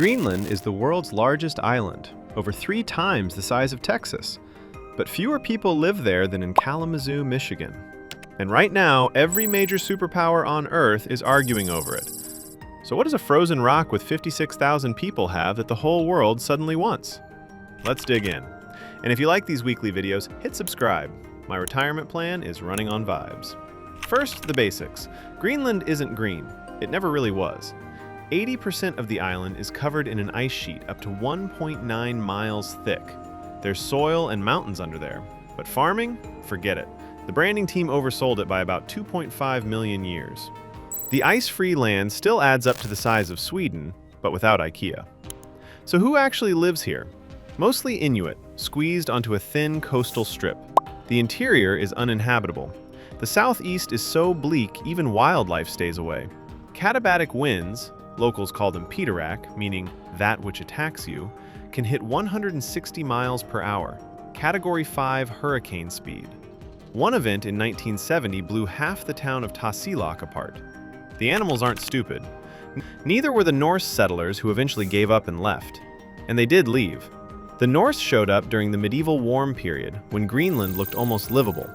Greenland is the world's largest island, over 3 times the size of Texas. But fewer people live there than in Kalamazoo, Michigan. And right now, every major superpower on Earth is arguing over it. So what does a frozen rock with 56,000 people have that the whole world suddenly wants? Let's dig in. And if you like these weekly videos, hit subscribe. My retirement plan is running on vibes. First, the basics. Greenland isn't green. It never really was. 80% of the island is covered in an ice sheet up to 1.9 miles thick. There's soil and mountains under there. But farming? Forget it. The branding team oversold it by about 2.5 million years. The ice-free land still adds up to the size of Sweden, but without IKEA. So who actually lives here? Mostly Inuit, squeezed onto a thin coastal strip. The interior is uninhabitable. The southeast is so bleak, even wildlife stays away. Katabatic winds, locals call them Pitarak, meaning that which attacks you, can hit 160 miles per hour, Category 5 hurricane speed. One event in 1970 blew half the town of Tasiilaq apart. The animals aren't stupid. Neither were the Norse settlers who eventually gave up and left. And they did leave. The Norse showed up during the medieval warm period, when Greenland looked almost livable.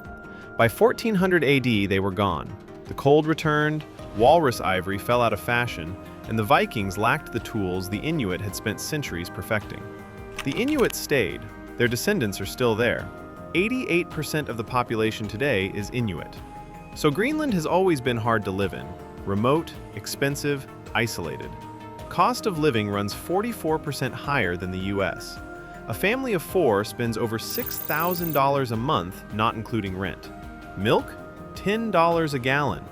By 1400 AD, they were gone. The cold returned, walrus ivory fell out of fashion, and the Vikings lacked the tools the Inuit had spent centuries perfecting. The Inuit stayed. Their descendants are still there. 88% of the population today is Inuit. So Greenland has always been hard to live in. Remote, expensive, isolated. Cost of living runs 44% higher than the US. A family of 4 spends over $6,000 a month, not including rent. Milk? $10 a gallon.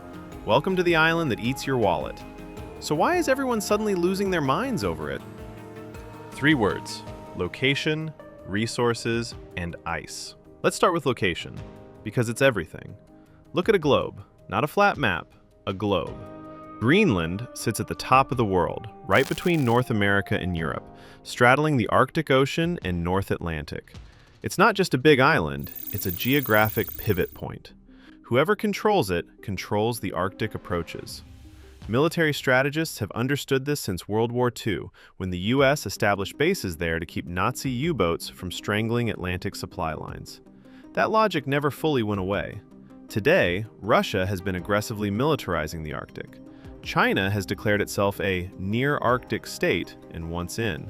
Welcome to the island that eats your wallet. So why is everyone suddenly losing their minds over it? 3 words: location, resources, and ice. Let's start with location, because it's everything. Look at a globe, not a flat map, a globe. Greenland sits at the top of the world, right between North America and Europe, straddling the Arctic Ocean and North Atlantic. It's not just a big island, it's a geographic pivot point. Whoever controls it controls the Arctic approaches. Military strategists have understood this since World War II, when the US established bases there to keep Nazi U-boats from strangling Atlantic supply lines. That logic never fully went away. Today, Russia has been aggressively militarizing the Arctic. China has declared itself a near-Arctic state and wants in.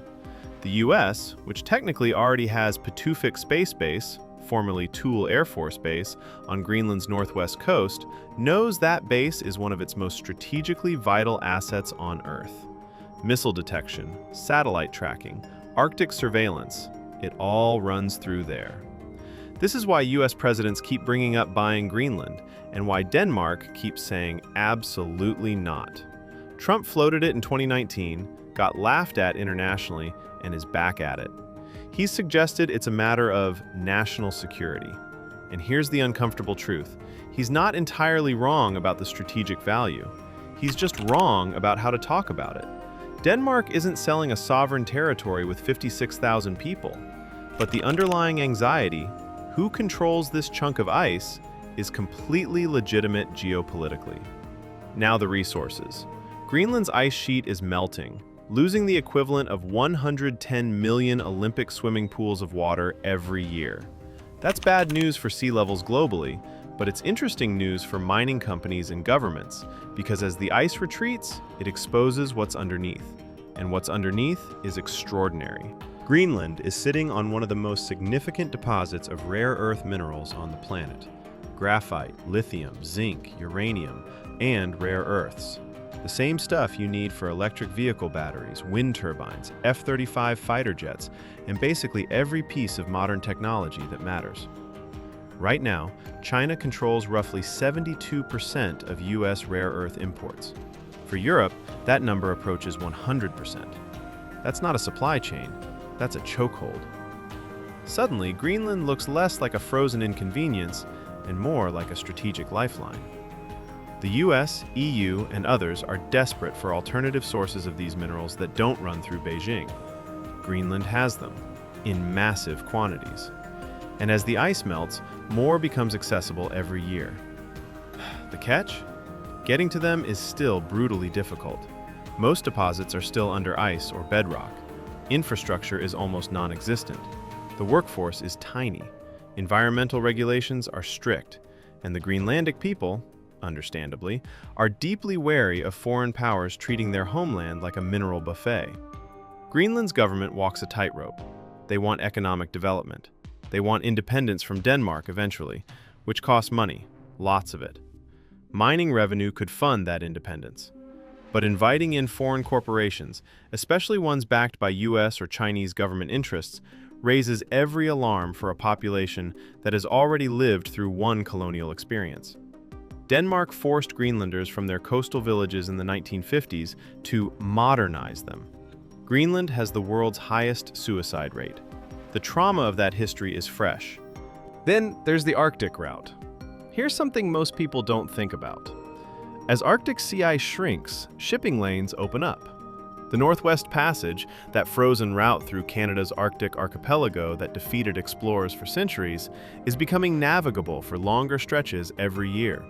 The US, which technically already has Patuxent Space Base, formerly Thule Air Force Base, on Greenland's northwest coast, knows that base is one of its most strategically vital assets on Earth. Missile detection, satellite tracking, Arctic surveillance, it all runs through there. This is why US presidents keep bringing up buying Greenland, and why Denmark keeps saying absolutely not. Trump floated it in 2019, got laughed at internationally, and is back at it. He's suggested it's a matter of national security. And here's the uncomfortable truth. He's not entirely wrong about the strategic value. He's just wrong about how to talk about it. Denmark isn't selling a sovereign territory with 56,000 people. But the underlying anxiety, who controls this chunk of ice, is completely legitimate geopolitically. Now the resources. Greenland's ice sheet is melting, losing the equivalent of 110 million Olympic swimming pools of water every year. That's bad news for sea levels globally, but it's interesting news for mining companies and governments, because as the ice retreats, it exposes what's underneath. And what's underneath is extraordinary. Greenland is sitting on one of the most significant deposits of rare earth minerals on the planet. Graphite, lithium, zinc, uranium, and rare earths. The same stuff you need for electric vehicle batteries, wind turbines, F-35 fighter jets, and basically every piece of modern technology that matters. Right now, China controls roughly 72% of US rare earth imports. For Europe, that number approaches 100%. That's not a supply chain, that's a chokehold. Suddenly, Greenland looks less like a frozen inconvenience and more like a strategic lifeline. The US, EU, and others are desperate for alternative sources of these minerals that don't run through Beijing. Greenland has them, in massive quantities. And as the ice melts, more becomes accessible every year. The catch? Getting to them is still brutally difficult. Most deposits are still under ice or bedrock. Infrastructure is almost non-existent. The workforce is tiny. Environmental regulations are strict, and the Greenlandic people, understandably, are deeply wary of foreign powers treating their homeland like a mineral buffet. Greenland's government walks a tightrope. They want economic development. They want independence from Denmark eventually, which costs money, lots of it. Mining revenue could fund that independence. But inviting in foreign corporations, especially ones backed by US or Chinese government interests, raises every alarm for a population that has already lived through one colonial experience. Denmark forced Greenlanders from their coastal villages in the 1950s to modernize them. Greenland has the world's highest suicide rate. The trauma of that history is fresh. Then there's the Arctic route. Here's something most people don't think about. As Arctic sea ice shrinks, shipping lanes open up. The Northwest Passage, that frozen route through Canada's Arctic archipelago that defeated explorers for centuries, is becoming navigable for longer stretches every year.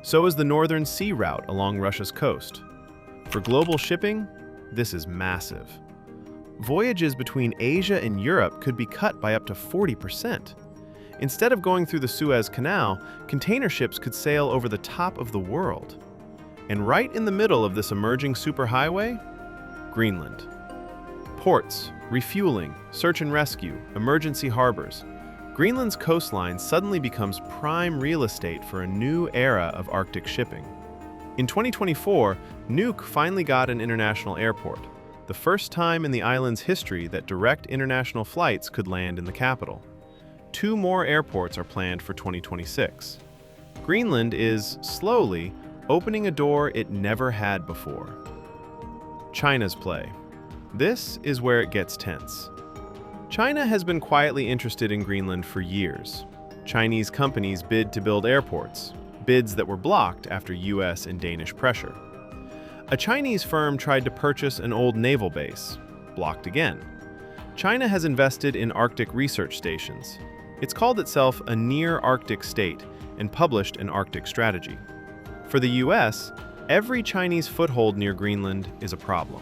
So is the Northern Sea route along Russia's coast. For global shipping, this is massive. Voyages between Asia and Europe could be cut by up to 40%. Instead of going through the Suez Canal, container ships could sail over the top of the world. And right in the middle of this emerging superhighway, Greenland. Ports, refueling, search and rescue, emergency harbors. Greenland's coastline suddenly becomes prime real estate for a new era of Arctic shipping. In 2024, Nuuk finally got an international airport, the first time in the island's history that direct international flights could land in the capital. 2 more airports are planned for 2026. Greenland is, slowly, opening a door it never had before. China's play. This is where it gets tense. China has been quietly interested in Greenland for years. Chinese companies bid to build airports, bids that were blocked after US and Danish pressure. A Chinese firm tried to purchase an old naval base, blocked again. China has invested in Arctic research stations. It's called itself a near-Arctic state and published an Arctic strategy. For the US, every Chinese foothold near Greenland is a problem.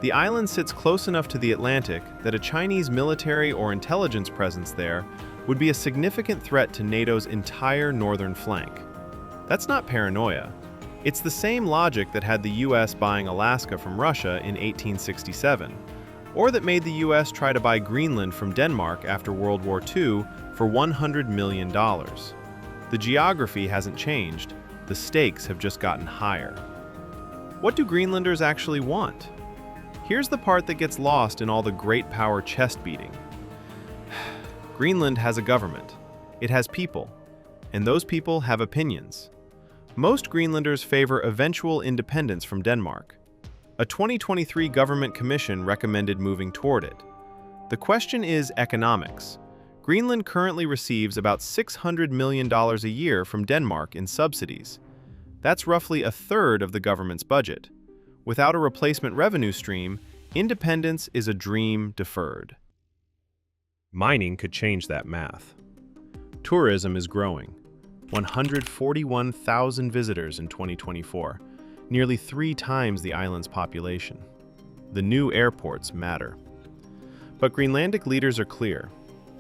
The island sits close enough to the Atlantic that a Chinese military or intelligence presence there would be a significant threat to NATO's entire northern flank. That's not paranoia. It's the same logic that had the US buying Alaska from Russia in 1867, or that made the US try to buy Greenland from Denmark after World War II for $100 million. The geography hasn't changed, the stakes have just gotten higher. What do Greenlanders actually want? Here's the part that gets lost in all the great power chest beating. Greenland has a government. It has people. And those people have opinions. Most Greenlanders favor eventual independence from Denmark. A 2023 government commission recommended moving toward it. The question is economics. Greenland currently receives about $600 million a year from Denmark in subsidies. That's roughly a third of the government's budget. Without a replacement revenue stream, independence is a dream deferred. Mining could change that math. Tourism is growing. 141,000 visitors in 2024, nearly 3 times the island's population. The new airports matter. But Greenlandic leaders are clear.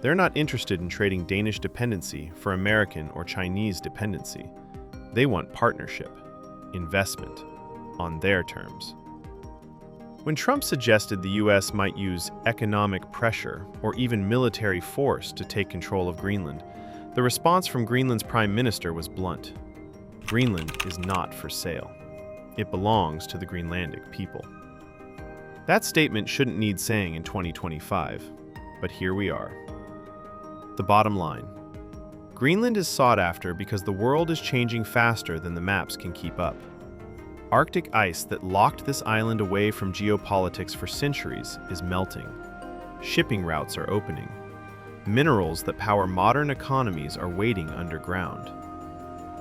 They're not interested in trading Danish dependency for American or Chinese dependency. They want partnership, investment, on their terms. When Trump suggested the US might use economic pressure or even military force to take control of Greenland, the response from Greenland's prime minister was blunt. Greenland is not for sale. It belongs to the Greenlandic people. That statement shouldn't need saying in 2025, but here we are. The bottom line. Greenland is sought after because the world is changing faster than the maps can keep up. Arctic ice that locked this island away from geopolitics for centuries is melting. Shipping routes are opening. Minerals that power modern economies are waiting underground.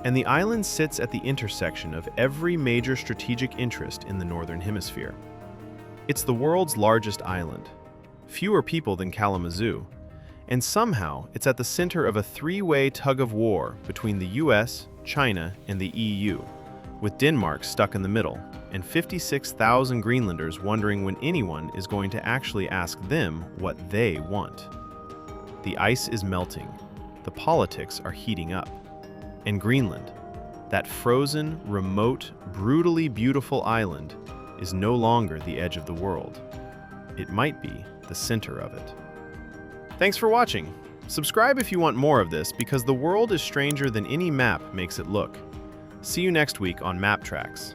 And the island sits at the intersection of every major strategic interest in the Northern Hemisphere. It's the world's largest island, fewer people than Kalamazoo, and somehow it's at the center of a 3-way tug of war between the US, China, and the EU, with Denmark stuck in the middle, and 56,000 Greenlanders wondering when anyone is going to actually ask them what they want. The ice is melting, the politics are heating up, and Greenland, that frozen, remote, brutally beautiful island, is no longer the edge of the world. It might be the center of it. Thanks for watching. Subscribe if you want more of this, because the world is stranger than any map makes it look. See you next week on Map Tracks.